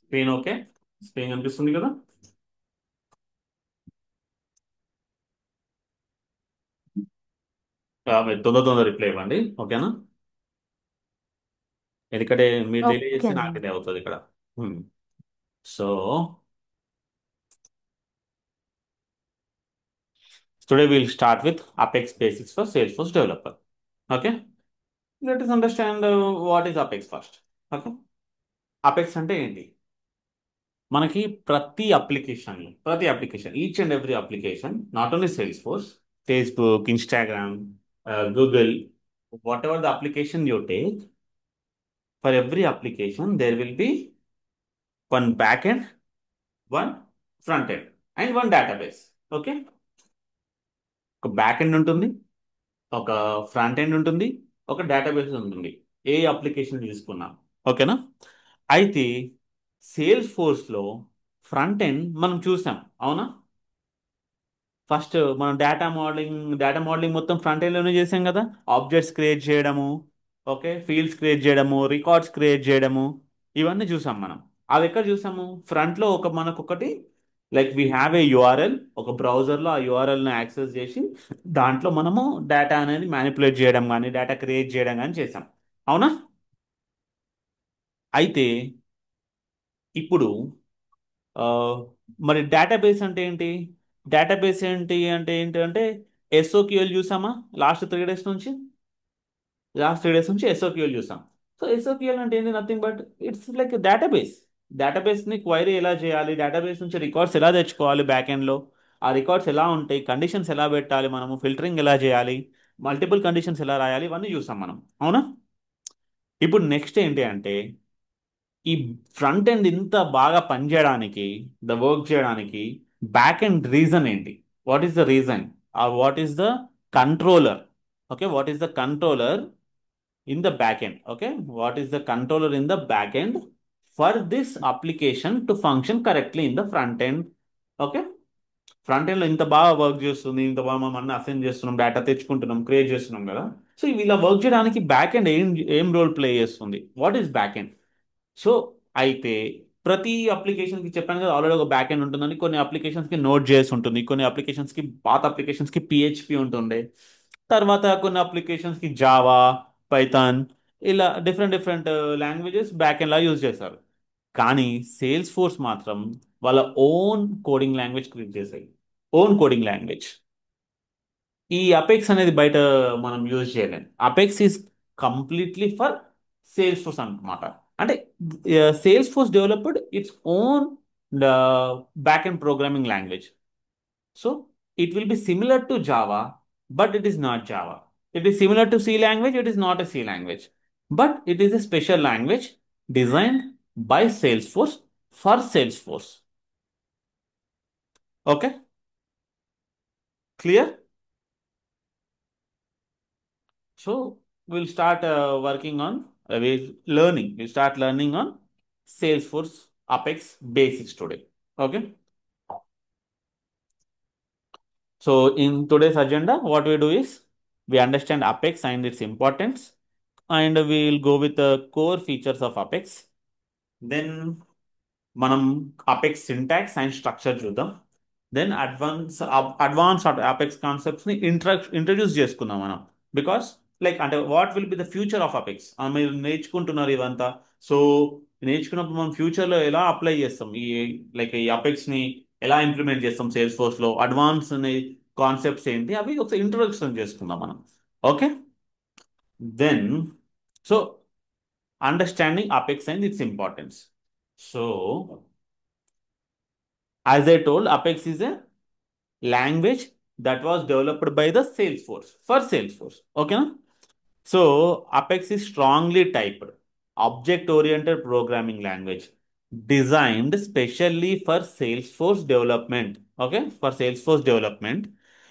Screen okay. Screen కనిపిస్తుంది కదా. మీరు తొందర తొందర రిప్లై ఇవ్వండి, ఓకేనా. ఎందుకంటే మీరు డిలే ఓకే చేస్తే అండి. నాకు డిలే అవుతుంది ఇక్కడ. So today we'll start with Apex Basics for Salesforce Developer. Okay, let us understand what is Apex first. Okay, Apex అంటే ఏంటి? మనకి ప్రతి application each and every application, not only Salesforce, Facebook, Instagram, Google, whatever the application you take, for every application there will be one back end, one front end and one database. Okay, ఒక back end ఉంటుంది, ఒక front end ఉంటుంది, ఒక database ఉంటుంది, ఏ application తీసుకున్నా. ఓకేనా. అయితే sales ఫోర్స్లో front end మనం చూసాం, అవునా. ఫస్ట్ మనం డేటా మోడలింగ్ మొత్తం ఫ్రంట్ ఎండ్లోనే చేసాం కదా. ఆబ్జెక్ట్స్ క్రియేట్ చేయడము, ఓకే, ఫీల్డ్స్ క్రియేట్ చేయడము, రికార్డ్స్ క్రియేట్ చేయడము, ఇవన్నీ చూసాం మనం. అవి ఎక్కడ చూసాము? ఫ్రంట్లో మనకు ఒకటి, like we have a URL, ఒక బ్రౌజర్లో ఆ యూఆర్ఎల్ని యాక్సెస్ చేసి దాంట్లో మనము డేటా అనేది మ్యానిపులేట్ చేయడం కానీ డేటా క్రియేట్ చేయడం కానీ చేసాం, అవునా. అయితే ఇప్పుడు ఆ, మరి డేటాబేస్ అంటే ఏంటి? డేటాబేస్ ఏంటి అంటే ఎస్ఓక్యూఎల్ చూసామా లాస్ట్ 3 డేస్ నుంచి ఎస్ఓక్యూఎల్ చూసాం. సో ఎస్ఓక్యూఎల్ అంటే ఏంటి? Nothing but it's like database. డేటాబేస్ని క్వైరీ ఎలా చేయాలి, డేటాబేస్ నుంచి రికార్డ్స్ ఎలా తెచ్చుకోవాలి బ్యాక్ ఎండ్లో, ఆ రికార్డ్స్ ఎలా ఉంటాయి, కండిషన్స్ ఎలా పెట్టాలి, మనము ఫిల్టరింగ్ ఎలా చేయాలి, మల్టిపుల్ కండిషన్స్ ఎలా రాయాలి, ఇవన్నీ చూసాం మనం, అవునా. ఇప్పుడు నెక్స్ట్ ఏంటి అంటే, ఈ ఫ్రంట్ ఎండ్ ఇంత బాగా పనిచేయడానికి, వర్క్ చేయడానికి బ్యాక్ ఎండ్ రీజన్ ఏంటి? What is the reason, or what is the controller? Okay, what is the controller in the backend? Okay, what is the controller in the backend for this application to function correctly in the front end? Okay, front end లో ఇంత బాగా work చేస్తుంది, ఇంత బాగా మనం అన్ని assign చేస్తున్నాం, data తెచ్చుకుంటున్నాం, create చేస్తున్నాం కదా. సో ఇలా వర్క్ చేయడానికి బ్యాక్ ఎండ్ ఏం ఏం రోల్ ప్లే చేస్తుంది? What is back end? So అయితే ప్రతి అప్లికేషన్కి చెప్పాను కదా, ఆల్రెడీ ఒక బ్యాక్ ఎండ్ ఉంటుందని. కొన్ని అప్లికేషన్స్కి నోట్ జేఎస్ ఉంటుంది, కొన్ని అప్లికేషన్స్కి పాత అప్లికేషన్స్కి పిహెచ్పి ఉంటుండే, తర్వాత కొన్ని అప్లికేషన్స్కి జావా, పైథాన్, ఇలా different different languages back end లా యూజ్ చేస్తారు. కానీ సేల్స్ ఫోర్స్ మాత్రం వాళ్ళ ఓన్ కోడింగ్ లాంగ్వేజ్ క్రియేట్ చేశాయి. Own coding language. ఈ అపెక్స్ అనేది బయట మనం యూజ్ చేయలేం. Apex is completely for Salesforce అనమాట. అంటే Salesforce developed its own back and programming language. So it will be similar to Java, but it is not Java. It is similar to C language, it is not a C language. But it is a special language designed by Salesforce for Salesforce. Okay, clear? So we'll start we'll start learning on Salesforce Apex basics today. Okay. So in today's agenda, what we do is we understand Apex and its importance, and we will go with the core features of Apex. Then మనం apex syntax and structure చూద్దాం. Then advance apex కాన్సెప్ట్స్ని introduce చేసుకుందాం మనం. Because like అంటే what will be the future of apex, మీరు నేర్చుకుంటున్నారు ఇదంతా. So నేర్చుకున్నప్పుడు మనం ఫ్యూచర్లో ఎలా అప్లై చేస్తాం, ఈ అపెక్స్ని ఎలా ఇంప్లిమెంట్ చేస్తాం సేల్స్ ఫోర్స్లో, అడ్వాన్స్ కాన్సెప్ట్స్ ఏంటి, అవి ఒకసారి ఇంట్రొడక్షన్ చేసుకుందాం మనం. Okay. Then so understanding Apex and its importance. So as I told, Apex is a language that was developed by the Salesforce for Salesforce. Okay. Na? So Apex is strongly typed, object-oriented programming language designed specially for Salesforce development. Okay, for Salesforce development,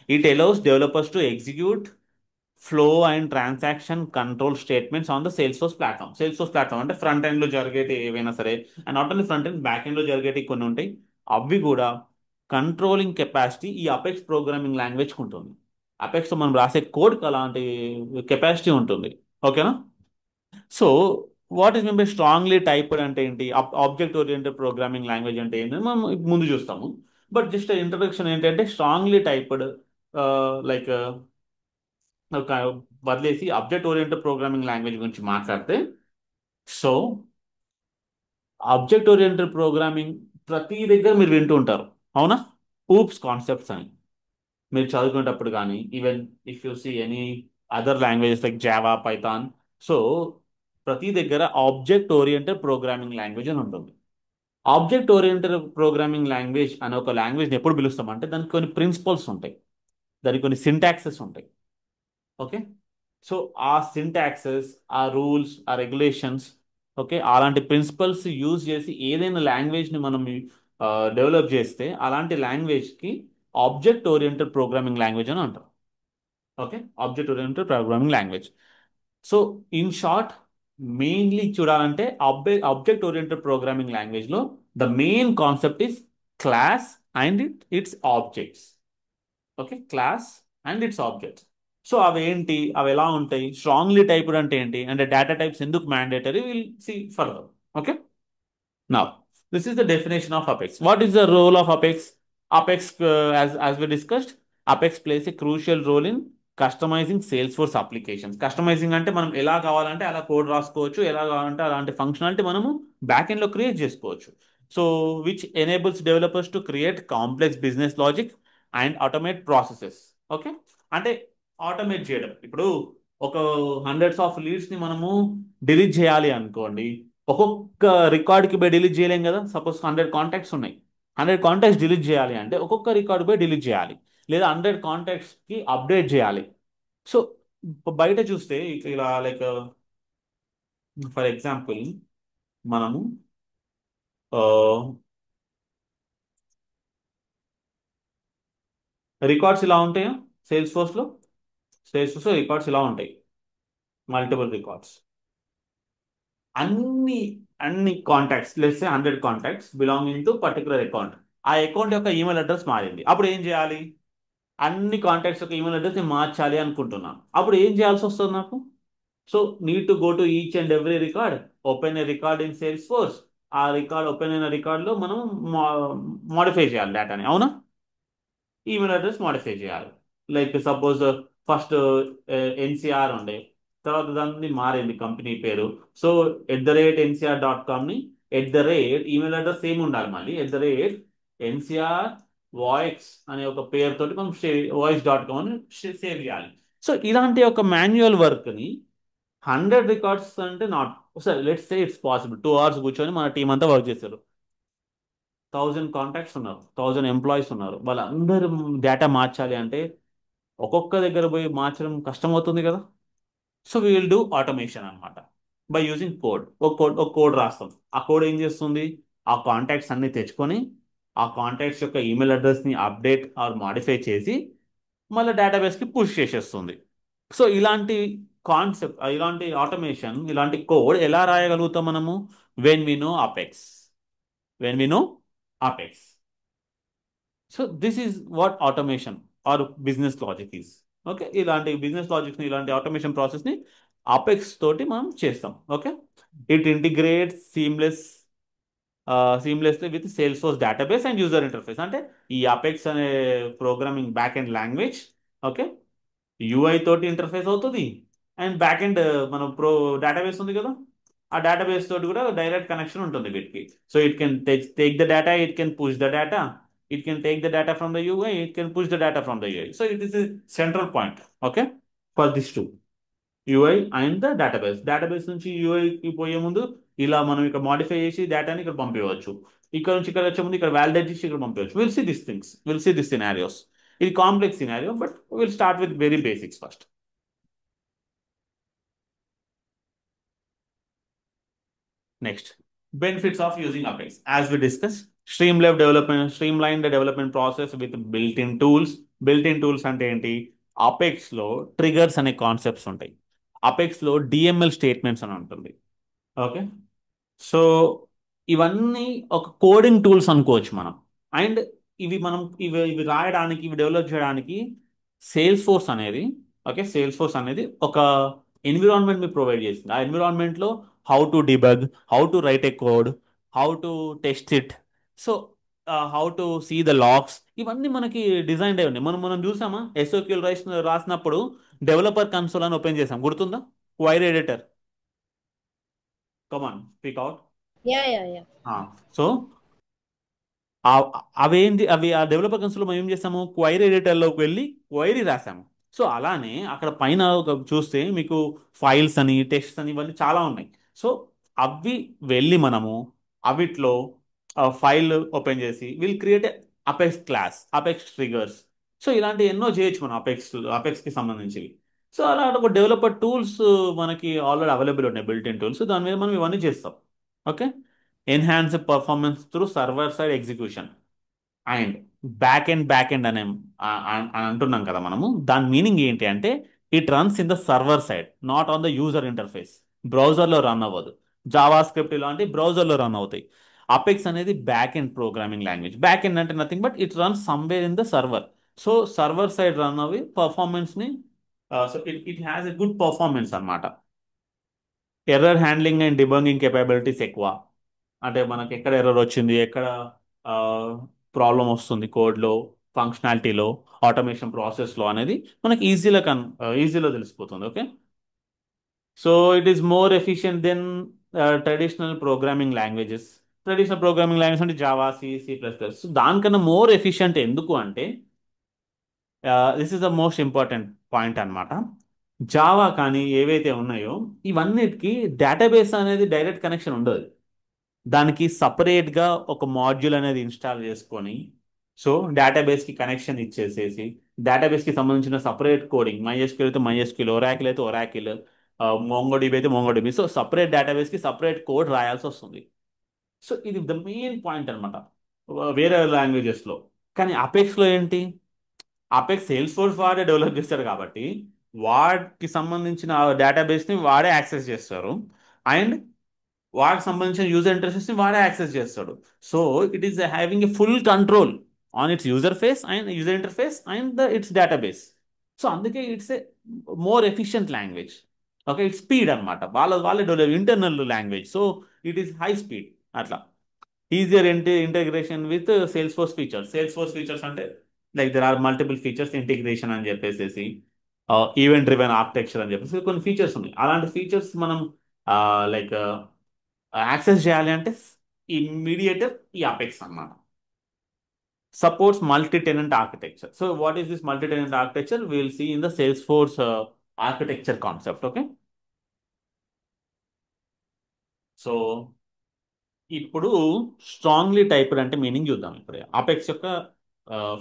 it allows developers to execute flow and transaction control statements on the Salesforce platform. Salesforce platform అంటే front end లో జరిగేటి ఏవైనా సరే, and not only front end, back end లో జరిగేటి కొన్ని ఉంటాయి. అవి కూడా controlling capacity ఈ అపెక్స్ ప్రోగ్రామింగ్ లాంగ్వేజ్కి ఉంటుంది. అపెక్స్ మనం రాసే కోడ్కి అలాంటి కెపాసిటీ ఉంటుంది. ఓకేనా. So what is mean by strongly typed అంటే ఏంటి, ఆబ్జెక్ట్ ఓరియంటెడ్ ప్రోగ్రామింగ్ లాంగ్వేజ్ అంటే ఏంటి మనం ముందు చూస్తాము. బట్ జస్ట్ ఇంట్రడక్షన్ ఏంటంటే స్ట్రాంగ్లీ టైప్డ్ లైక్ ఒక వదిలేసి ఆబ్జెక్ట్ ఓరియంటెడ్ ప్రోగ్రామింగ్ లాంగ్వేజ్ గురించి మాట్లాడితే, సో ఆబ్జెక్ట్ ఓరియంటెడ్ ప్రోగ్రామింగ్ ప్రతి దగ్గర మీరు వింటూ ఉంటారు, అవునా? ఊప్స్ కాన్సెప్ట్స్ అని మీరు చదువుకునేటప్పుడు కానీ, even if you see any other languages like Java, Python. So ప్రతి దగ్గర ఆబ్జెక్ట్ ఓరియంటెడ్ ప్రోగ్రామింగ్ లాంగ్వేజ్ అని ఉంటుంది. ఆబ్జెక్ట్ ఓరియంటెడ్ ప్రోగ్రామింగ్ లాంగ్వేజ్ అనే ఒక లాంగ్వేజ్ని ఎప్పుడు పిలుస్తామంటే దానికి కొన్ని ప్రిన్సిపల్స్ ఉంటాయి, దానికి కొన్ని సింటాక్సెస్ ఉంటాయి. ఓకే. సో ఆ సింటాక్సెస్, ఆ రూల్స్, ఆ రెగ్యులేషన్స్, ఓకే, అలాంటి ప్రిన్సిపల్స్ యూజ్ చేసి ఏదైనా లాంగ్వేజ్ని మనం డెవలప్ చేస్తే అలాంటి లాంగ్వేజ్కి ఆబ్జెక్ట్ ఓరియంటెడ్ ప్రోగ్రామింగ్ లాంగ్వేజ్ అని అంటారు. Okay, object oriented programming language. So in short, mainly చూడాలంటే ఆబ్జెక్ట్ ఓరియంటెడ్ ప్రోగ్రామింగ్ లాంగ్వేజ్లో the main concept is class and it's objects. Okay, class and it's objects. So అవి ఏంటి, అవి ఎలా ఉంటాయి, స్ట్రాంగ్లీ టైప్డ్ అంటే ఏంటి, అంటే డేటా టైప్స్ ఎందుకు mandatory, will see further. Okay. Now, this is the definition of Apex. What is the role of Apex? Apex, as we discussed, Apex plays a crucial role in customising sales force applications. Customising అంటే మనం ఎలా కావాలంటే అలా code రాసుకోవచ్చు, ఎలా కావాలంటే అలాంటి functionality మనము బ్యాక్ ఎండ్లో క్రియేట్ చేసుకోవచ్చు. So which enables developers to create complex business logic and automate processes. Okay, అంటే ఆటోమేట్ చేయడం. ఇప్పుడు ఒక హండ్రెడ్స్ ఆఫ్ లీడ్స్ని మనము డిలీట్ చేయాలి అనుకోండి, ఒక్కొక్క రికార్డ్కి పోయి డిలీట్ చేయలేం కదా. సపోజ్ 100 కాంటాక్ట్స్ ఉన్నాయి, 100 కాంటాక్ట్స్ డిలీట్ చేయాలి అంటే ఒక్కొక్క రికార్డు పోయి డిలీట్ చేయాలి, లేదా 100 కాంటాక్ట్స్కి అప్డేట్ చేయాలి. సో బయట చూస్తే ఇలా లైక్ ఫర్ ఎగ్జాంపుల్ మనము రికార్డ్స్ ఇలా ఉంటాయా సేల్స్ ఫోర్స్లో. సేల్స్ ఫోర్స్లో రికార్డ్స్ ఇలా ఉంటాయి, మల్టిపుల్ రికార్డ్స్. అన్ని అన్ని contacts, let's say 100 contacts belonging to particular account. ఆ అకౌంట్ యొక్క ఈమెయిల్ అడ్రస్ మారింది, అప్పుడు ఏం చేయాలి? అన్ని కాంటాక్ట్స్ యొక్క ఈమెయిల్ అడ్రస్ నేను మార్చాలి అనుకుంటున్నాను, అప్పుడు ఏం చేయాల్సి వస్తుంది నాకు? So need to go to each and every record, open A record in sales force. ఆ రికార్డ్ ఓపెన్ అయిన రికార్డులో మనం మాడిఫై చేయాలి డేటాని, అవునా? ఈమెయిల్ అడ్రస్ మాడిఫై చేయాలి. లైక్ సపోజ్ ఫస్ట్ ఎన్సిఆర్ ఉండే, తర్వాత దాన్ని మారింది కంపెనీ పేరు. సో @NCR.com ని ఈమెయిల్ అడ్రస్ సేమ్ ఉండాలి, మళ్ళీ @NCR వాయిస్ అనే ఒక పేరుతోటి మనం voice.com అని సేవ్ చేయాలి. సో ఇలాంటి ఒక మాన్యువల్ వర్క్ని 100 రికార్డ్స్ అంటే నాట్, సరే let's say it's possible 2 hours కూర్చొని మన టీం అంతా వర్క్ చేశారు. 1000 కాంటాక్ట్స్ ఉన్నారు, 1000 ఎంప్లాయీస్ ఉన్నారు, వాళ్ళందరూ డేటా మార్చాలి అంటే ఒక్కొక్క దగ్గర పోయి మార్చడం కష్టం అవుతుంది కదా. So we will do automation అనమాట, బై యూజింగ్ కోడ్. ఒక కోడ్ రాస్తాం, ఆ కోడ్ ఏం చేస్తుంది, ఆ కాంటాక్ట్స్ అన్ని తెచ్చుకొని ఆ కాంటాక్ట్స్ యొక్క ఈమెయిల్ అడ్రస్ని అప్డేట్ ఆర్ మాడిఫై చేసి మళ్ళీ డేటాబేస్కి పుష్ చేసేస్తుంది. సో ఇలాంటి కాన్సెప్ట్, ఇలాంటి ఆటోమేషన్, ఇలాంటి కోడ్ ఎలా రాయగలుగుతాం మనము? When we know Apex, when we know Apex. So this is what automation or business logic is. Okay, ఇలాంటి బిజినెస్ లాజిక్ని, ఇలాంటి ఆటోమేషన్ ప్రాసెస్ని అపెక్స్ తోటి మనం చేస్తాం. Okay, it integrates seamlessly with Salesforce database and user interface. అంటే ఈ Apex అనే programming back end language, okay, UI తోటి ఇంటర్ఫేస్ అవుతుంది, అండ్ బ్యాక్ ఎండ్ మనం డేటాబేస్ ఉంది కదా, ఆ డేటాబేస్ తోటి కూడా డైరెక్ట్ కనెక్షన్ ఉంటుంది వీటికి. So it can take the data, it can push the data, it can take the data from the UI, it can push the data from the UI. So it is central point, okay, for this two, UI and the database. Database నుంచి యూఐకి పోయే ముందు ఇలా మనం ఇక్కడ modify చేసి డేటాని ఇక్కడ పంపించవచ్చు, ఇక్కడ నుంచి ఇక్కడ వచ్చే ముందు ఇక్కడ వ్యాలిడేట్ చేసి ఇక్కడ పంపించవచ్చు. Will see this things, will see this scenarios. ఇది complex scenario, but will start with very basics first. Next, benefits of using Apex. As we discussed, streamline the development process with built-in tools. Built-in tools అంటే ఏంటి? Apex లో triggers అనే concepts ఉంటాయి, apex లో DML statements అని ఉంటుంది. Okay, so ఇవన్నీ ఒక కోడింగ్ టూల్స్ అనుకోవచ్చు మనం. అండ్ ఇవి రాయడానికి, ఇవి డెవలప్ చేయడానికి సేల్స్ ఫోర్స్ అనేది, ఓకే, సేల్స్ ఫోర్స్ అనేది ఒక ఎన్విరాన్మెంట్ మీ ప్రొవైడ్ చేసింది. ఆ ఎన్విరాన్మెంట్లో how to debug, how to write a code, how to test it. So how to see the logs, ఇవన్నీ మనకి డిజైన్ అయి ఉన్నాయి. మనం మనం చూసామా ఎస్ఓక్యూఎల్ రాసినప్పుడు డెవలపర్ కన్సోల్ అని ఓపెన్ చేసాం, గుర్తుందా? Query editor, come on speak out. Yeah, yeah, yeah. So అవేంటి అవి ఆ డెవలపర్ కన్సోల్ మనం ఏం చేసాము, క్వైరీ ఎడిటర్లోకి వెళ్ళి క్వైరీ రాసాము. సో అలానే అక్కడ పైన చూస్తే మీకు ఫైల్స్ అని టెక్స్ట్ అని ఇవన్నీ చాలా ఉన్నాయి. సో అవి వెళ్ళి మనము అవిట్లో ఫైల్ ఓపెన్ చేసి will create apex class, apex triggers. So ఇలాంటి ఎన్నో చేయొచ్చు మనం అపెక్స్కి సంబంధించివి. సో అలా ఒక డెవలపర్ టూల్స్ మనకి ఆల్రెడీ అవైలబుల్ ఉన్నాయి, బిల్ట్ ఇన్ టూల్స్. దాని మీద మనం ఇవన్నీ చేస్తాం. Okay. Enhance performance through server side execution and back end అని అంటున్నాం కదా మనము. దాని మీనింగ్ ఏంటి అంటే it runs in the server side, not on the user interface. బ్రౌజర్లో రన్ అవ్వదు. జావా స్క్రిప్ట్ ఇలాంటి బ్రౌజర్లో రన్ అవుతాయి. అపెక్స్ అనేది back end programming language. Back end అంటే nothing but it runs somewhere in the server. So server side run అవి పర్ఫార్మెన్స్ని, so it has a good performance అన్నమాట. Error handling and debugging capabilities ఎక్కువ. అంటే మనకి ఎక్కడ ఎర్రర్ వచ్చింది, ఎక్కడ ప్రాబ్లం వస్తుంది కోడ్లో, ఫంక్షనాలిటీలో, ఆటోమేషన్ ప్రాసెస్లో అనేది మనకి ఈజీలో తెలిసిపోతుంది. Okay. So it is more efficient than traditional programming languages. Traditional programming language అంటే జావా, సి ప్లస్ ప్లస్. దానికన్నా మోర్ ఎఫిషియంట్ ఎందుకు అంటే this is the most important point అన్నమాట. జావా కానీ ఏవైతే ఉన్నాయో ఇవన్నిటికి డేటాబేస్ అనేది డైరెక్ట్ కనెక్షన్ ఉండదు. దానికి సపరేట్గా ఒక మాడ్యూల్ అనేది ఇన్స్టాల్ చేసుకొని, సో డేటాబేస్కి కనెక్షన్ ఇచ్చేసేసి డేటాబేస్కి సంబంధించిన సపరేట్ కోడింగ్, మైఎస్క్యూఎల్ అయితే మైఎస్క్యూఎల్, ఒరాకిల్ అయితే ఒరాకిల్, మోంగోడిబి అయితే మోంగోడిబి. సో సపరేట్ డేటాబేస్కి సపరేట్ కోడ్ రాయాల్సి వస్తుంది. సో ఇది ద మెయిన్ పాయింట్ అనమాట వేరే లాంగ్వేజెస్లో. కానీ అపెక్స్లో ఏంటి, అపెక్స్ సేల్స్ ఫోర్స్ వాడే డెవలప్ చేస్తాడు కాబట్టి వాడికి సంబంధించిన డేటాబేస్ని వాడే యాక్సెస్ చేస్తారు. అండ్ వాడికి సంబంధించిన యూజర్ ఇంటర్ఫేస్ని వాడే యాక్సెస్ చేస్తాడు. So it is having a full control on its user interface and its database. So అందుకే it's a more efficient language. Okay. It's speed అనమాట, వాళ్ళే develop internal language. So it is high speed అట్లా. Easier integration with Salesforce features అంటే like there are multiple features integration అని చెప్పేసి, event driven architecture అని చెప్పేసి కొన్ని features ఉన్నాయి. అలాంటి ఫీచర్స్ మనం లైక్ యాక్సెస్ చేయాలి అంటే ఈ మీడియేటర్, ఈ అపెక్స్ అన్నమాట. Supports multi tenant architecture. So what is this multi tenant architecture, will see in the Salesforce architecture concept. Okay. So ఇప్పుడు స్ట్రాంగ్లీ టైప్డ్ అంటే మీనింగ్ చూద్దాం. ఇప్పుడు అపెక్స్ యొక్క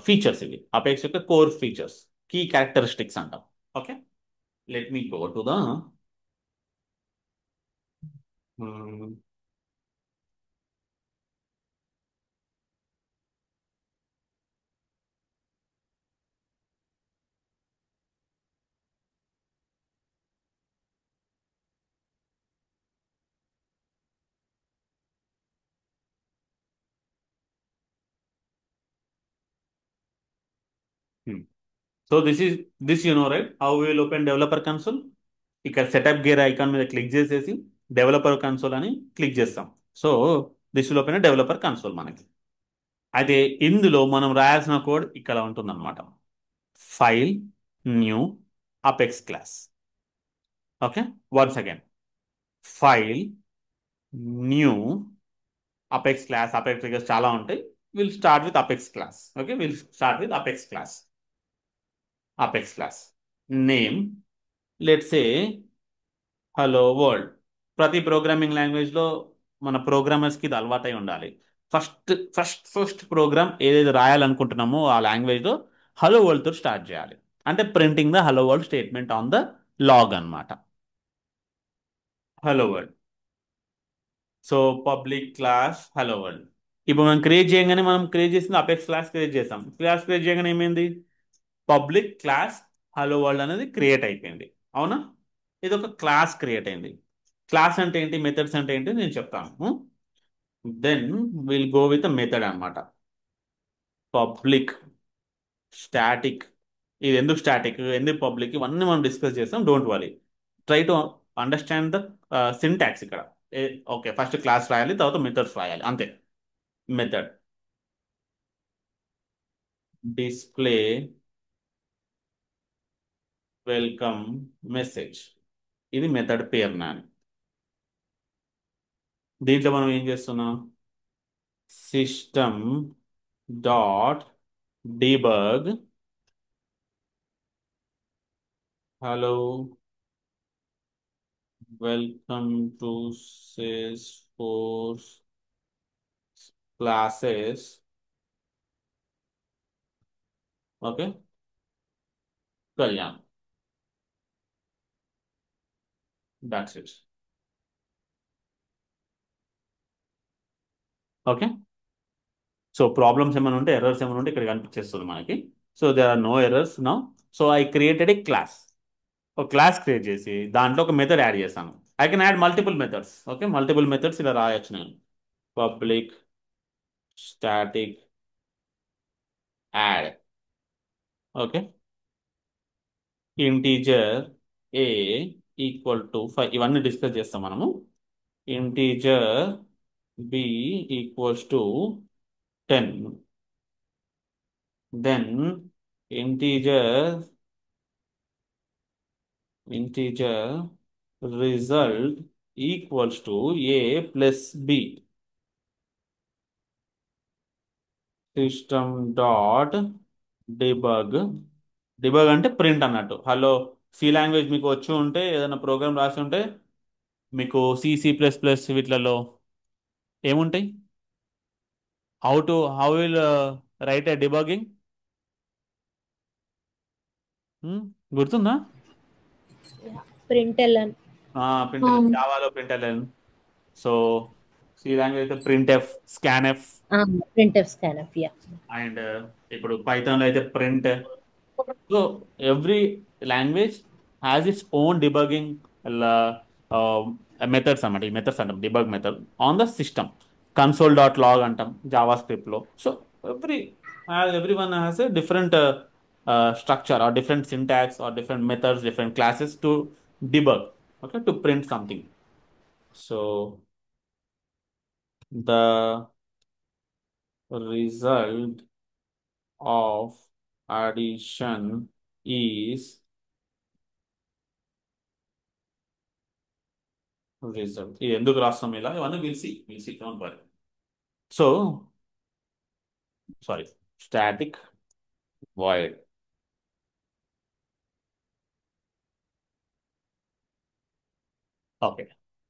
ఫీచర్స్, ఇవి అపెక్స్ యొక్క కోర్ ఫీచర్స్, కీ క్యారెక్టరిస్టిక్స్ అంటాం. Okay. Let me go to the. So this right how will open developer console. ఇక్కడ setup gear icon మీద క్లిక్ చేసేసి డెవలపర్ కన్సోల్ అని క్లిక్ చేస్తాం. So this will open developer console మనకి. అయితే ఇందులో మనం రాయాల్సిన కోడ్ ఇక్కడ ఉంటుందన్నమాట. File, new, apex class. Okay. Once again, file, new, apex class. Apex class చాలా ఉంటాయి. Will start with apex class. Okay. Will start with apex class name. Let's say hello world. ప్రతి programming లాంగ్వేజ్లో మన ప్రోగ్రామర్స్కి ఇది అలవాటై ఉండాలి. ఫస్ట్ ప్రోగ్రామ్ ఏదైతే రాయాలనుకుంటున్నామో ఆ లాంగ్వేజ్లో హలో వరల్డ్తో స్టార్ట్ చేయాలి. అంటే printing the hello world statement on the log అన్నమాట. Hello world. So public class hello world. ఇప్పుడు మనం క్రియేట్ చేసింది అపెక్స్ క్లాస్ క్రియేట్ చేసాం. క్లాస్ క్రియేట్ చేయగానే ఏమైంది, పబ్లిక్ క్లాస్ హలో వరల్డ్ అనేది క్రియేట్ అయిపోయింది. అవునా? ఇది ఒక క్లాస్ క్రియేట్ అయింది. క్లాస్ అంటే ఏంటి, మెథడ్స్ అంటే ఏంటి నేను చెప్తాను. Then will go with method అన్నమాట. Public, static. ఇది ఎందుకు స్టాటిక్, ఎందుకు పబ్లిక్, ఇవన్నీ మనం డిస్కస్ చేస్తాం. Don't worry, try to understand the syntax ఇక్కడ. ఓకే, ఫస్ట్ క్లాస్ రాయాలి, తర్వాత మెథడ్స్ రాయాలి అంతే. మెథడ్ డిస్ప్లే వెల్కమ్ మెసేజ్, ఇది మెథడ్ పేరు నాని. దీంట్లో మనం ఏం చేస్తున్నాం, system dot debug hello welcome to Salesforce classes. Okay, Kalyan, that's it. Okay, so problems ఏమైనా ఉంటే, ఎర్రర్స్ ఏమైనా ఉంటే ఇక్కడ కనిపించేస్తుంది మనకి. So there are no errors now. So I created a class. ఒక క్లాస్ క్రియేట్ చేసి దాంట్లో ఒక మెథడ్ యాడ్ చేశాను. I can add multiple methods. Okay, multiple methods ఇలా రాయొచ్చు నేను. Public static add. Okay, integer a equal to 5, ఇవన్నీ discuss చేస్తాం మనము. Integer b equals to 10, then integer integer result equals to a plus b. System dot debug, debug అంటే print అన్నట్టు. Hello, C language మీకు వచ్చి ఉంటే, ఏదైనా ప్రోగ్రామ్ రాసి ఉంటే, మీకు C++ వీటిలలో ఏముంటాయి, how will write a debugging, గుర్తుందా? ప్రింట్ఎల్ఎన్. ప్రింట్ జావాలో ప్రింట్. సో సి లాంగ్వేజ్ అయితే print F, scan F. Printf scanf, yeah. And ఇప్పుడు పైథాన్లో అయితే print. So every language has its own debugging methods అన్నమాట. ఈ మెథడ్స్ అంటాం debug method on the system. Console dot log అంటాం జావా స్క్రిప్ట్లో. So every every one has a different structure or different syntax or different methods, different classes to debug. Okay, to print something. So the result of addition is result. ఇది ఎందుకు రాస్తాం ఇలా, ఇవన్నీ will see don't worry. So sorry, static void. Okay,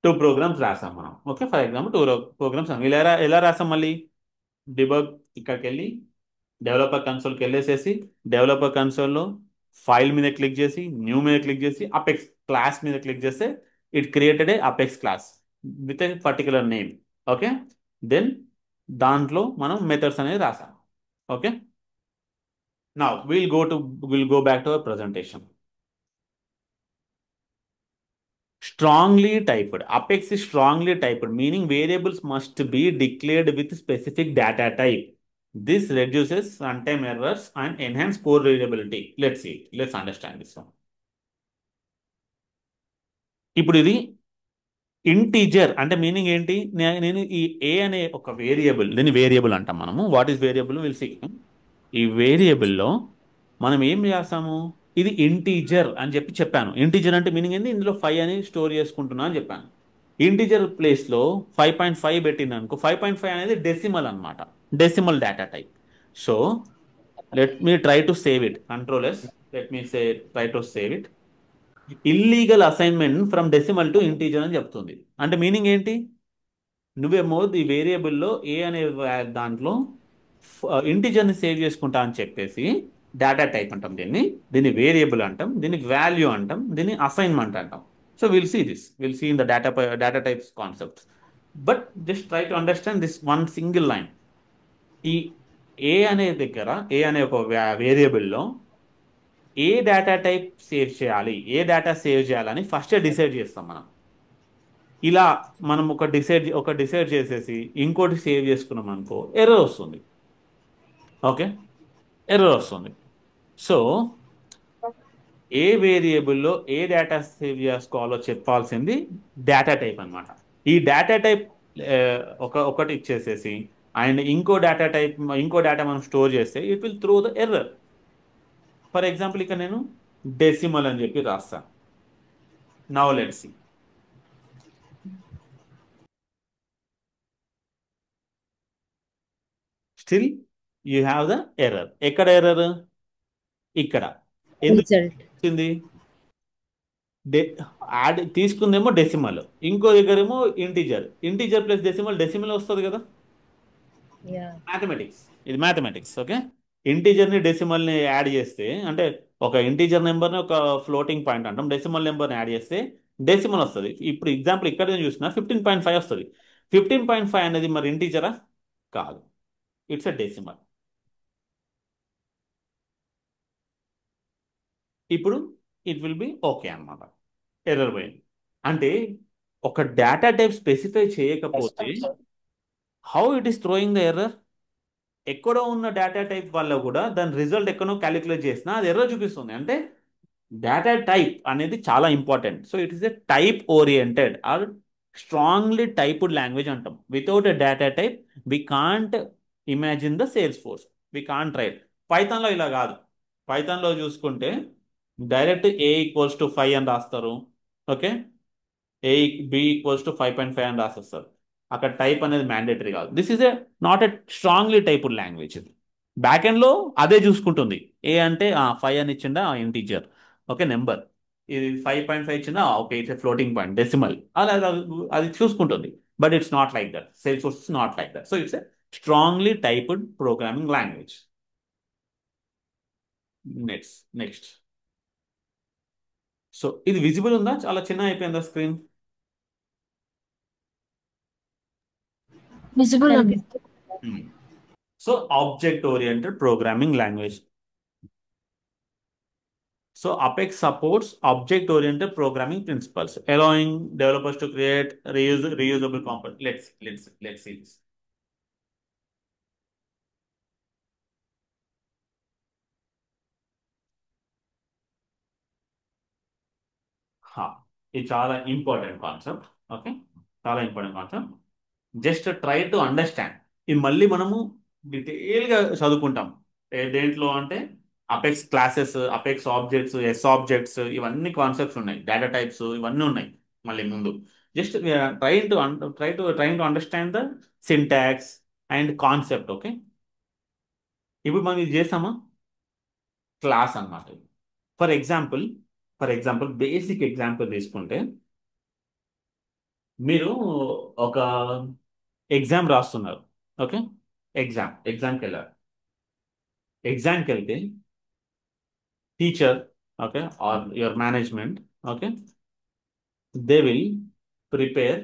2 programs రాసాం మనం. Okay, for example 2 programmes ఎలా రాసాం మళ్ళీ, డిబగ్ ఇక్కడికి వెళ్ళి డెవలపర్ కన్సోల్కి వెళ్ళేసేసి, డెవలపర్ కన్సోల్లో ఫైల్ మీద క్లిక్ చేసి, న్యూ మీద క్లిక్ చేసి, అపెక్స్ క్లాస్ మీద క్లిక్ చేస్తే it created a Apex class with a particular name. Okay, then దాంట్లో మనం మెథడ్స్ అనేది రాసాం. Okay, now will go back to our presentation. Strongly typed. Apex is strongly typed, meaning variables must be declared with specific data type. This reduces runtime errors and enhance code readability. Let's see. Let's understand this one. ఇప్పుడు ఇది integer అంటే meaning ఏంటి, నేను ఈ A అనే ఒక variable, దీన్ని variable అంటాం మనము. What is variable will see. ఈ వేరియబుల్లో మనం ఏం చేస్తాము, ఇది ఇంటీజర్ అని చెప్పాను. ఇంటీజర్ అంటే మీనింగ్ ఏంటి, ఇందులో 5 అని స్టోర్ చేసుకుంటున్నా అని చెప్పాను. ఇంటీజర్ ప్లేస్లో 5.5 పెట్టింది అనుకో, 5.5 అనేది డెసిమల్ అనమాట, decimal data type. So let me try to save it, control S, let me try to save it. Illegal assignment from decimal to integer అని చెప్తుంది. అంటే మీనింగ్ ఏంటి, నువ్వేమో ఈ వేరియబుల్లో ఏ అనే దాంట్లో ఇంటీజర్ని సేవ్ చేసుకుంటా అని చెప్పేసి, డేటా టైప్ అంటాం దీన్ని, దీన్ని వేరియబుల్ అంటాం, దీన్ని వాల్యూ అంటాం, దీన్ని అసైన్మెంట్ అంటాం. So will see in the data types concepts. But just try to understand this one single line. ఈ ఏ అనే దగ్గర, ఏ అనే ఒక వేరియబుల్లో ఏ డేటా టైప్ సేవ్ చేయాలి, ఏ డేటా సేవ్ చేయాలని ఫస్ట్ డిసైడ్ చేస్తాం మనం. ఇలా మనం ఒక డిసైడ్ చేసేసి ఇంకోటి సేవ్ చేసుకున్నాం అనుకో, ఎర్రర్ వస్తుంది. ఓకే, ఎర్రర్ వస్తుంది. సో ఏ వేరియబుల్లో ఏ డేటా సేవ్ చేసుకోవాలో చెప్పాల్సింది డేటా టైప్ అనమాట. ఈ డేటా టైప్ ఒకటి ఇచ్చేసేసి అండ్ ఇంకో డేటా మనం స్టోర్ చేస్తే it will through the error. For example ఇక్కడ నేను డెసిమల్ అని చెప్పి రాస్తాను. Now let's see. Still you have the error. ఎక్కడ ఎర్రర్? ఇక్కడ. ఎందుకు result. వచ్చింది? డే యాడ్ తీసుకుందేమో డెసిమల్, ఇంకో దగ్గరేమో integer. Integer plus decimal, decimal వస్తుంది కదా. Yeah. మ్యాథమెటిక్స్, ఇది మ్యాథమెటిక్స్. ఓకే. ఇంటీజర్ని డెసిమల్ని యాడ్ చేస్తే, అంటే ఒక ఇంటీజర్ నెంబర్ని ఒక ఫ్లోటింగ్ పాయింట్ అంటాం, డెసిమల్ నెంబర్ని యాడ్ చేస్తే డెసిమల్ వస్తుంది. ఇప్పుడు ఎగ్జాంపుల్ ఇక్కడ నేను చూసిన 15.5 వస్తుంది. 15.5 అనేది మరి ఇంటీజరా? కాదు, ఇట్స్ అ డెసిమల్. ఇప్పుడు ఇట్ విల్ బి ఓకే అన్నమాట. ఎర్రర్ పోయింది. అంటే ఒక డేటా టైప్ స్పెసిఫై చేయకపోతే how it is throwing the error? ఎక్కడో ఉన్న డేటా టైప్ వల్ల కూడా దాని రిజల్ట్ ఎక్కడో క్యాలిక్యులేట్ చేసినా అది ఎర్రర్ చూపిస్తుంది. అంటే డేటా టైప్ అనేది చాలా important. So it is a type oriented or strongly typed language అంటాం. Without a data type we can't imagine the Salesforce, we can't write. పైథాన్లో ఇలా కాదు. పైథాన్లో చూసుకుంటే డైరెక్ట్ A=5 అని రాస్తారు. ఓకే. ఏ B=5.5 అని రాసేస్తారు. అక్కడ టైప్ అనేది మ్యాండేటరీ కాదు. This is a not a strongly typed language. ఇది బ్యాక్ ఎండ్ లో అదే చూసుకుంటుంది. ఏ అంటే 5 అని ఇచ్చిండా ఇంటీజర్, ఓకే, నెంబర్. ఇది 5.5 ఇచ్చిందా, okay, it's floating point decimal. అలా అది చూసుకుంటుంది. But it's not like that. Sales force is not like that. So it's a strongly typed programming language. Next. So ఇది విజిబుల్ ఉందా? చాలా చిన్న అయిపోయిందా స్క్రీన్? విజిబుల్ ఉంది. So object oriented programming language. So Apex supports object-oriented programming principles, allowing developers to create reusable components. Let's see this. ఇది చాలా important concept. Okay, చాలా important concept. Just try to understand. ఇది మళ్ళీ మనము డీటెయిల్గా చదువుకుంటాం. దేంట్లో అంటే Apex classes, Apex objects, S objects, ఇవన్నీ కాన్సెప్ట్స్ ఉన్నాయి. డేటా టైప్స్ ఇవన్నీ ఉన్నాయి మళ్ళీ ముందు. Just trying to understand the syntax and concept. Okay. ఇప్పుడు మనం ఇది చేసామా? క్లాస్ అన్నమాట. ఫర్ ఎగ్జాంపుల్ బేసిక్ ఎగ్జాంపుల్ తీసుకుంటే, మీరు ఒక ఎగ్జామ్ రాస్తున్నారు. ఓకే. ఎగ్జామ్కి వెళ్ళారు. ఎగ్జామ్కి వెళ్తే teacher, okay, or your management, okay, they will prepare,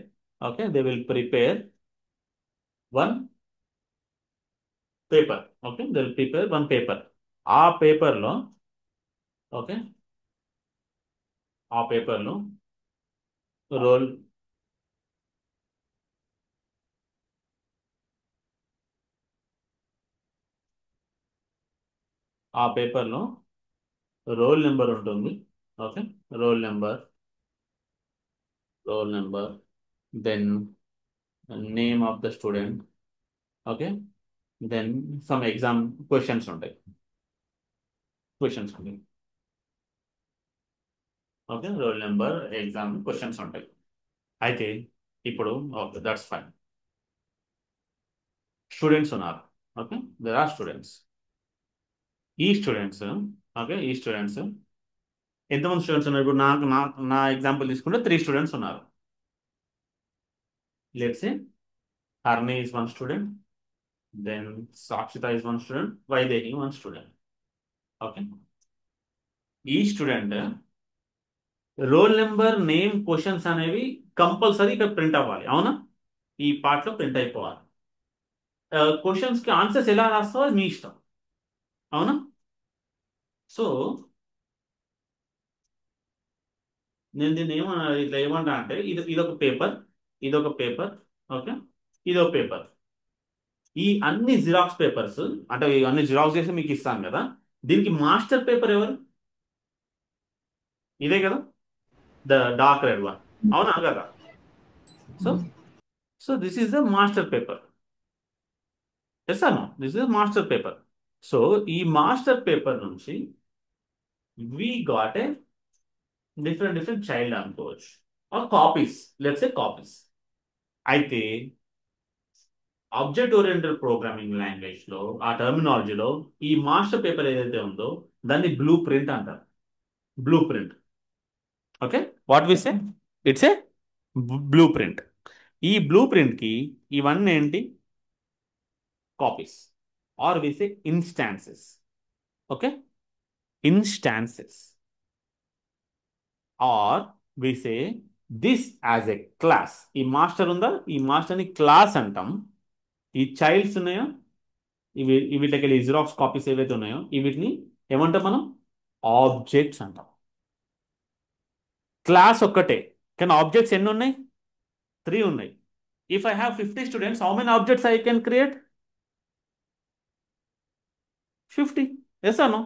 okay, they will prepare one paper. Okay, they will prepare one paper. ఆ పేపర్లో, ఓకే, ఆ పేపర్లో రోల్ ఆ పేపర్లో రోల్ నెంబర్ ఉంటుంది. Okay. Roll number, then name of the student, okay, then some exam questions ఉంటాయి. Okay, roll number, exam questions ఉంటాయి. అయితే ఇప్పుడు ఓకే, దట్స్ ఫైన్. స్టూడెంట్స్ ఉన్నారు. Okay, there are students. ఈ స్టూడెంట్స్, ఓకే, ఈ స్టూడెంట్స్ ఎంతమంది students ఉన్నారు? ఇప్పుడు నాకు నా నా ఎగ్జాంపుల్ తీసుకుంటే 3 స్టూడెంట్స్ ఉన్నారు. Let's say Harini is one student, then Sakshita is one student, Vaidehi one student. Okay. ఈ student roll number, name, questions అనేవి కంపల్సరీ ఇక్కడ ప్రింట్ అవ్వాలి. అవునా? ఈ పార్ట్లో ప్రింట్ అయిపోవాలి. క్వశ్చన్స్కి ఆన్సర్స్ ఎలా రాస్తావో అది మీ ఇష్టం. అవునా? సో నేను దీన్ని ఇట్లా ఏమంటా అంటే, ఇదొక పేపర్, ఇదొక పేపర్, ఓకే, ఇదొక పేపర్. ఈ అన్ని జిరాక్స్ పేపర్స్, అంటే అన్ని జిరాక్స్ చేసి మీకు ఇస్తాను కదా, దీనికి మాస్టర్ పేపర్ ఎవరు? ఇదే కదా, ద డార్క్ రెడ్ వన్. అవునా కదా? So so this is the master paper. Yes or no? This is master paper. So ఈ మాస్టర్ పేపర్ నుంచి we got a different child అనుకోవచ్చు, or copies, let's a copies. అయితే object oriented programming language లో, ఆ టర్మినాలజీలో, ఈ master paper ఏదైతే ఉందో దాన్ని బ్లూ ప్రింట్ అంటారు. Blueprint. Okay, what we say, it's a blueprint. ఈ బ్లూ ప్రింట్ కి ఇవన్నీ ఏంటి? Copies, or we say instances. Okay, instances, or we say this as a class. ఈ మాస్టర్ ఉందా, ఈ మాస్టర్ని క్లాస్ అంటాం. ఈ చైల్డ్స్ ఉన్నాయో, వీటికి జిరాక్స్ కాపీస్ ఏవైతే ఉన్నాయో వీటిని ఏమంటాం మనం? ఆబ్జెక్ట్స్ అంటాం. క్లాస్ ఒక్కటే, కానీ ఆబ్జెక్ట్స్ ఎన్ని ఉన్నాయి? 3 ఉన్నాయి. If I have 50 students, how many objects I can create? 50. Yes or no?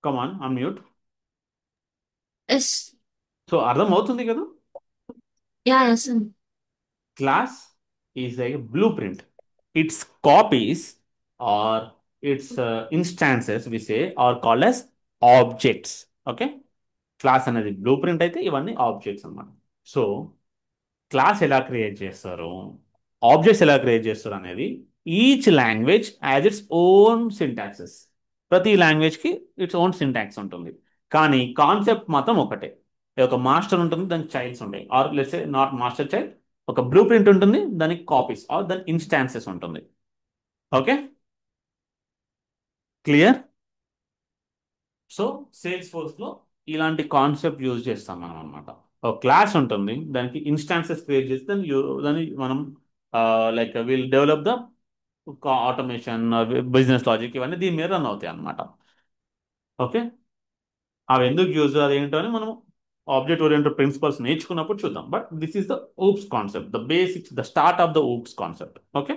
Come on. Yes. So అర్థం అవుతుంది కదా? Yeah, yes, sir. Class is a blueprint. Its copies or its instances, we say, are called as objects. Okay, class అనేది blue print అయితే ఇవన్నీ objects అన్నమాట. So class ఎలా create చేస్తారు, objects ఎలా క్రియేట్ చేస్తారు అనేది each language as its own syntaxes. ప్రతి లాంగ్వేజ్కి ఇట్స్ ఓన్ సింటాక్స్ ఉంటుంది, కానీ కాన్సెప్ట్ మాత్రం ఒకటే. ఒక మాస్టర్ ఉంటుంది, దానికి చైల్డ్స్ ఉంటాయి, are let's say not master child. ఒక బ్లూ ప్రింట్ ఉంటుంది, దానికి కాపీస్ ఆర్ దాని ఇన్స్టాన్సెస్ ఉంటుంది. Okay, clear? సో సేల్స్ ఫోర్స్లో ఇలాంటి కాన్సెప్ట్ యూజ్ చేస్తాం మనం అనమాట. ఒక క్లాస్ ఉంటుంది, దానికి ఇన్స్టాన్సెస్ క్రియేట్ చేసి దాన్ని మనం like will develop the automation, business logic, ఇవన్నీ దీని మీద రన్ అవుతాయి అనమాట. ఓకే, అవి ఎందుకు యూజ్, అదేంటో అని మనం ఆబ్జెక్ట్ ఓరియంటెడ్ ప్రిన్సిపల్స్ నేర్చుకున్నప్పుడు చూద్దాం. But this is the oops concept, the basics, the start of the oops concept. Okay,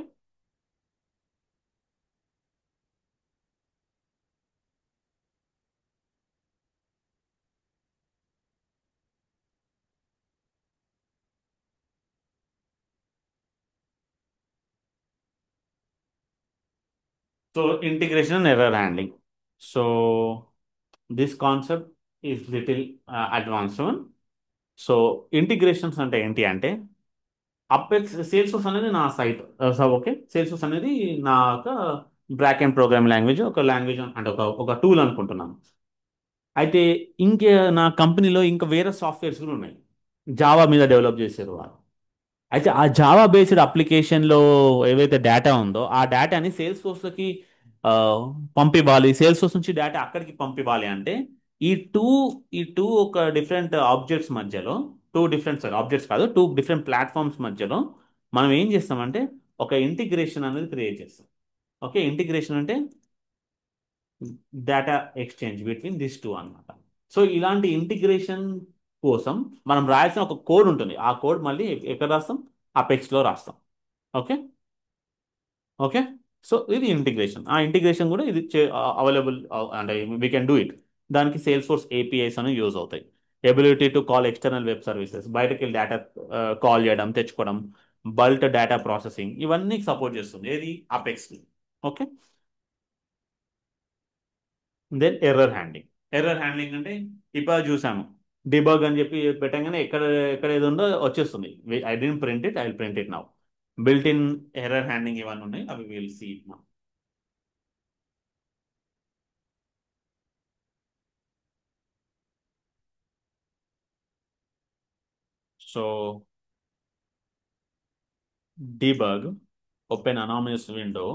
so integration and error handling. So this concept is little advanced one. So integrations అంటే ఏంటి అంటే, apex sales force అనేది నా site. Okay, Salesforce అనేది నా ఒక back and program language, ఒక language అంటే ఒక టూల్ అనుకుంటున్నాను. అయితే ఇంకే నా కంపెనీలో ఇంకా వేరే సాఫ్ట్వేర్స్ కూడా ఉన్నాయి, జావా మీద డెవలప్ చేశారు వాళ్ళు. అయితే ఆ జావా బేస్డ్ అప్లికేషన్లో ఏవైతే డేటా ఉందో ఆ డేటాని సేల్స్ ఫోర్స్కి పంపివ్వాలి, సేల్స్ ఫోర్స్ నుంచి డేటా అక్కడికి పంపివ్వాలి అంటే ఈ టూ ఈ టూ ఒక డిఫరెంట్ ఆబ్జెక్ట్స్ మధ్యలో, టూ డిఫరెంట్ ఆబ్జెక్ట్స్ కాదు, టూ డిఫరెంట్ ప్లాట్ఫామ్స్ మధ్యలో మనం ఏం చేస్తామంటే ఒక ఇంటిగ్రేషన్ అనేది క్రియేట్ చేస్తాం. ఓకే, ఇంటిగ్రేషన్ అంటే data exchange between this two అన్నమాట. సో ఇలాంటి ఇంటిగ్రేషన్ కోసం మనం రాయాల్సిన ఒక కోడ్ ఉంటుంది. ఆ కోడ్ మళ్ళీ ఎక్కడ రాస్తాం? అపెక్స్లో రాస్తాం. Okay, okay. సో ఇది ఇంటిగ్రేషన్. ఆ ఇంటిగ్రేషన్ కూడా ఇది అవైలబుల్, అంటే వీ కెన్ డూ ఇట్. దానికి సేల్స్ ఫోర్స్ ఏపీఐస్ అని యూజ్ అవుతాయి. Ability to call external web services, బయటకి వెళ్ళి డేటా కాల్ చేయడం, తెచ్చుకోవడం, బల్క్ డేటా ప్రాసెసింగ్, ఇవన్నీ సపోర్ట్ చేస్తుంది ఏది? Apex. Okay, then error handling. Error handling అంటే ఇప్పుడు చూసాము, డిబగ్ అని చెప్పి పెట్టగానే ఎక్కడ ఎక్కడ ఏది ఉందో వచ్చేస్తుంది. I didn't print it, I will print it now. Built in error handling ఇవన్నీ ఉన్నాయి, అవి will see it now. So debug, open anonymous window.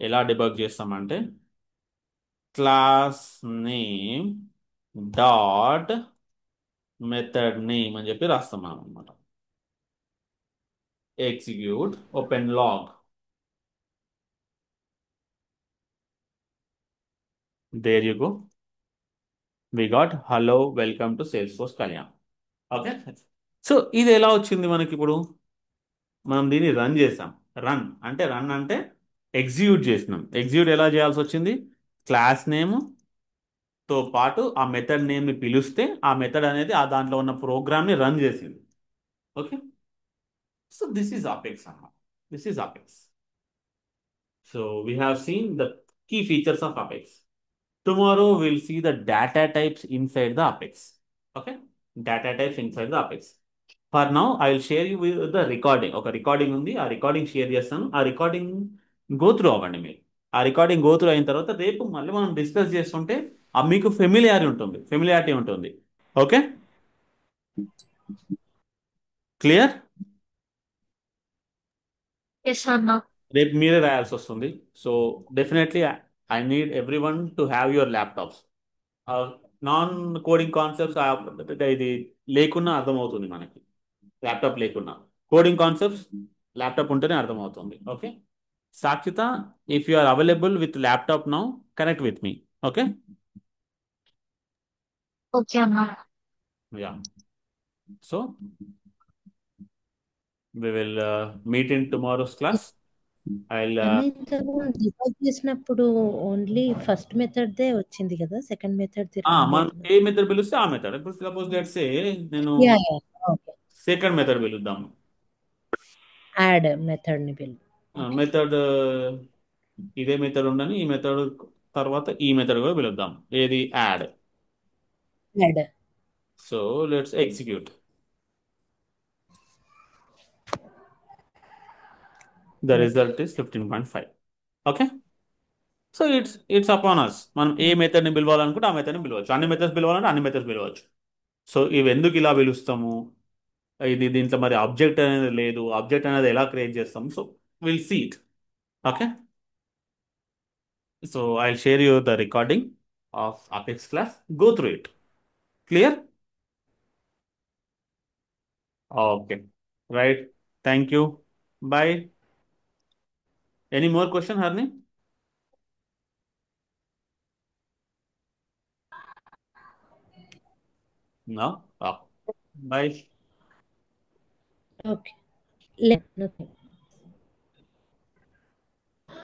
ఎలా డిబగ్ చేస్తామంటే class name dot method name అని చెప్పి రాస్తాం మనం అనమాట. Execute, open log. There you go, we got hello welcome to Salesforce Kalyan. Okay, so ఇది ఎలా వచ్చింది మనకి ఇప్పుడు? మనం దీన్ని రన్ చేసాం. రన్ అంటే ఎగ్జిక్యూట్ చేసినాం. ఎగ్జిక్యూట్ ఎలా చేయాల్సి వచ్చింది? క్లాస్ నేమ్ తో పాటు ఆ మెథడ్ నేమ్ని పిలిస్తే ఆ మెథడ్ అనేది ఆ దాంట్లో ఉన్న ప్రోగ్రామ్ని రన్ చేసింది. Okay, So this is Apex, Anna. This is Apex. So we have seen the key features of Apex. Tomorrow we'll see the data types inside the Apex. Okay? Data types inside the Apex. For now, I will share you with the recording. ఒక recording ఉంది, ఆ recording share చేస్తాను. ఆ recording go through అవ్వండి మీరు. ఆ recording go through అయిన తర్వాత రేపు మళ్ళీ మనం డిస్కస్ చేస్తుంటే మీకు ఫెమిలియారిటీ ఉంటుంది. Okay, clear? Yes, Anna. రేపు మీరే రాయాల్సి వస్తుంది. So definitely I need every one to have your laptops. Non coding concepts ఇది లేకున్నా అర్థమవుతుంది మనకి. ల్యాప్టాప్ లేకున్నా కోడింగ్ కాన్సెప్ట్స్ ల్యాప్టాప్ ఉంటేనే అర్థమవుతుంది. Okay, Sakshita, if you are available with laptop now, connect with me. Okay, Okay, Anna. Yeah. So we will meet in tomorrow's class. I'll అన్న ఇంతకు divide చేసినప్పుడు ఓన్లీ ఫస్ట్ మెథడ్ దే వచ్చింది కదా, second method మనం ఏ method పిలిస్తే ఆ method. ఇప్పుడు suppose let's say నేను ఓకే సెకండ్ మెథడ్ పిలుద్దాం. యాడ్ మెథడ్ ని పిలు. మెథడ్ ఇదే మెథడ్ ఉండని ఈ మెథడ్ తర్వాత ఈ మెథడ్ కూడా పిలుద్దాం. ఏది? Add. Add. So let's execute. The result is 15.5. Okay, so it's upon us. మనం ఏ మెథడ్ని పిలవాలనుకుంటే ఆ మెథడ్ని పిలవచ్చు. అన్ని మెథడ్స్ పిలవాలంటే అన్ని మెథడ్స్ పిలవచ్చు. సో ఇవి ఎందుకు ఇలా పిలుస్తాము, దీంట్లో మరి ఆబ్జెక్ట్ అనేది లేదు, ఆబ్జెక్ట్ అనేది ఎలా క్రియేట్ చేస్తాము. So will see it. Okay, so I share you the recording of Apex class. Go through it. Clear? Okay, right. Thank you. Bye. Any more question, Harini? No? Oh. Bye. Okay.